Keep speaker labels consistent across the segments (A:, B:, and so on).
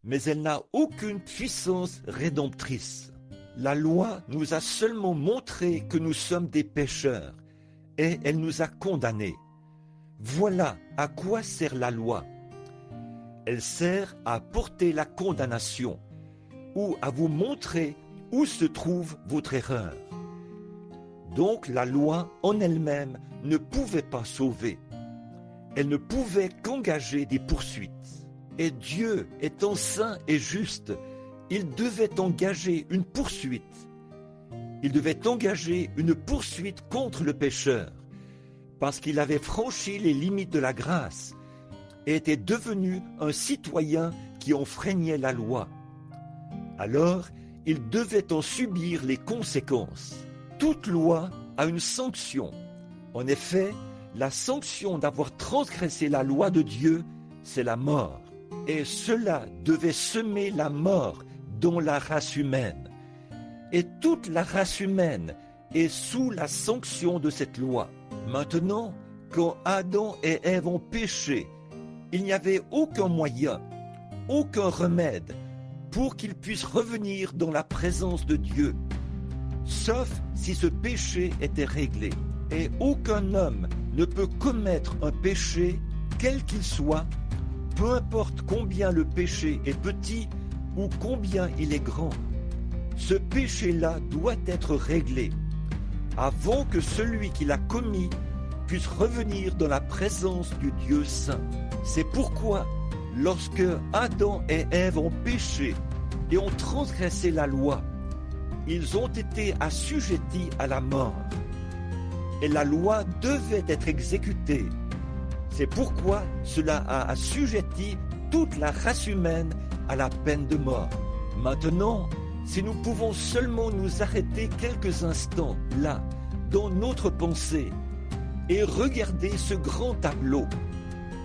A: mais elle n'a aucune puissance rédemptrice. La loi nous a seulement montré que nous sommes des pécheurs et elle nous a condamnés. Voilà à quoi sert la loi. Elle sert à porter la condamnation ou à vous montrer où se trouve votre erreur. Donc la loi en elle-même ne pouvait pas sauver. Elle ne pouvait qu'engager des poursuites. Et Dieu, étant saint et juste, il devait engager une poursuite. Il devait engager une poursuite contre le pécheur, parce qu'il avait franchi les limites de la grâce et était devenu un citoyen qui enfreignait la loi. Alors, il devait en subir les conséquences. Toute loi a une sanction. En effet, la sanction d'avoir transgressé la loi de Dieu, c'est la mort. Et cela devait semer la mort dans la race humaine. Et toute la race humaine est sous la sanction de cette loi. Maintenant, quand Adam et Ève ont péché, il n'y avait aucun moyen, aucun remède pour qu'ils puissent revenir dans la présence de Dieu, sauf si ce péché était réglé. Et aucun homme ne peut commettre un péché, quel qu'il soit, peu importe combien le péché est petit ou combien il est grand. Ce péché-là doit être réglé avant que celui qui l'a commis puisse revenir dans la présence du Dieu saint. C'est pourquoi, lorsque Adam et Ève ont péché et ont transgressé la loi, ils ont été assujettis à la mort. Et la loi devait être exécutée. C'est pourquoi cela a assujetti toute la race humaine à la peine de mort. Maintenant, si nous pouvons seulement nous arrêter quelques instants là, dans notre pensée, et regarder ce grand tableau,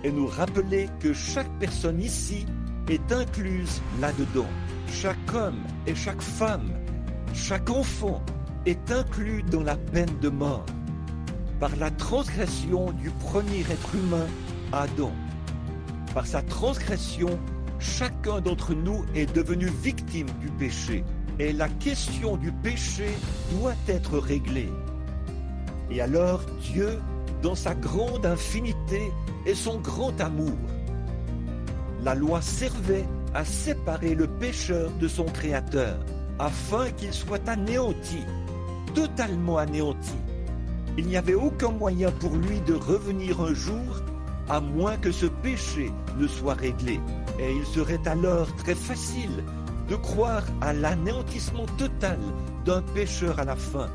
A: et nous rappeler que chaque personne ici est incluse là-dedans. Chaque homme et chaque femme, chaque enfant est inclus dans la peine de mort par la transgression du premier être humain, Adam. Par sa transgression, chacun d'entre nous est devenu victime du péché. Et la question du péché doit être réglée. Et alors Dieu, dans sa grande infinité et son grand amour, la loi servait à séparer le pécheur de son Créateur, afin qu'il soit anéanti, totalement anéanti. Il n'y avait aucun moyen pour lui de revenir un jour, à moins que ce péché ne soit réglé. Et il serait alors très facile de croire à l'anéantissement total d'un pécheur à la fin,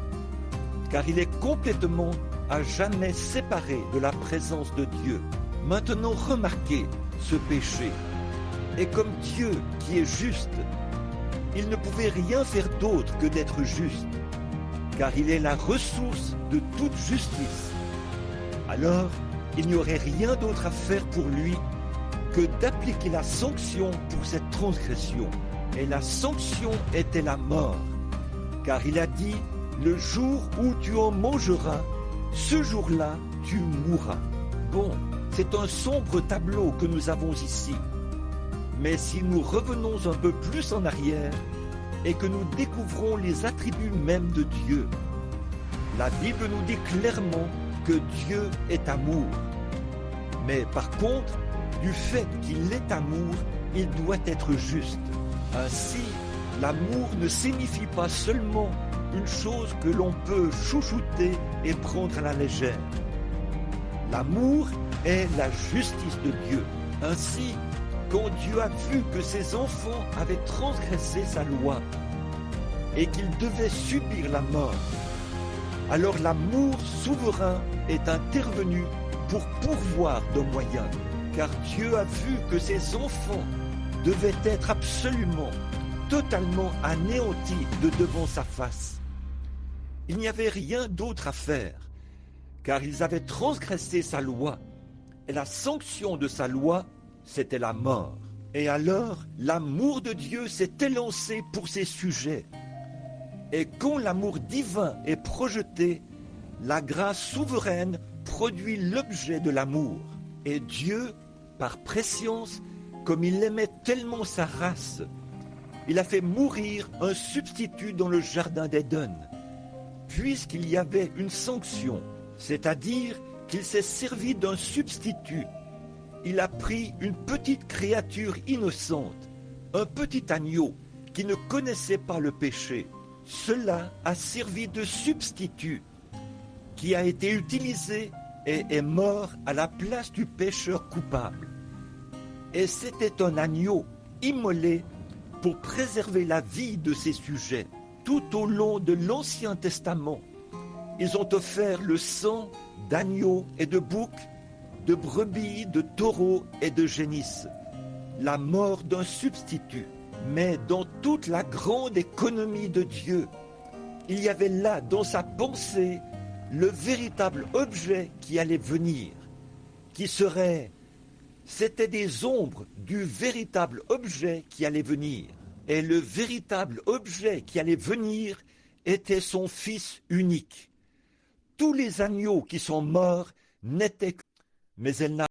A: car il est complètement à jamais séparé de la présence de Dieu. Maintenant, remarquez ce péché. Et comme Dieu qui est juste, il ne pouvait rien faire d'autre que d'être juste, car il est la ressource de toute justice. Alors, il n'y aurait rien d'autre à faire pour lui que d'appliquer la sanction pour cette transgression. Et la sanction était la mort, car il a dit, le jour où tu en mangeras, ce jour-là, tu mourras. Bon, c'est un sombre tableau que nous avons ici. Mais si nous revenons un peu plus en arrière et que nous découvrons les attributs mêmes de Dieu, la Bible nous dit clairement que Dieu est amour. Mais par contre, du fait qu'il est amour, il doit être juste. Ainsi, l'amour ne signifie pas seulement une chose que l'on peut chouchouter et prendre à la légère. L'amour est la justice de Dieu. Ainsi, quand Dieu a vu que ses enfants avaient transgressé sa loi et qu'ils devaient subir la mort, alors l'amour souverain est intervenu pour pourvoir de moyens, car Dieu a vu que ses enfants devaient être absolument, totalement anéantis de devant sa face. Il n'y avait rien d'autre à faire, car ils avaient transgressé sa loi, et la sanction de sa loi, c'était la mort. Et alors, l'amour de Dieu s'est élancé pour ses sujets. Et quand l'amour divin est projeté, la grâce souveraine produit l'objet de l'amour. Et Dieu, par prescience, comme il aimait tellement sa race, il a fait mourir un substitut dans le jardin d'Éden, puisqu'il y avait une sanction, c'est-à-dire qu'il s'est servi d'un substitut. Il a pris une petite créature innocente, un petit agneau qui ne connaissait pas le péché. Cela a servi de substitut qui a été utilisé et est mort à la place du pécheur coupable. Et c'était un agneau immolé pour préserver la vie de ses sujets. Tout au long de l'Ancien Testament, ils ont offert le sang d'agneaux et de boucs, de brebis, de taureaux et de génisses. La mort d'un substitut. Mais dans toute la grande économie de Dieu, il y avait là, dans sa pensée, le véritable objet qui allait venir, qui serait... C'était des ombres du véritable objet qui allait venir. Et le véritable objet qui allait venir était son Fils unique. Tous les agneaux qui sont morts n'étaient que... Mais elle n'a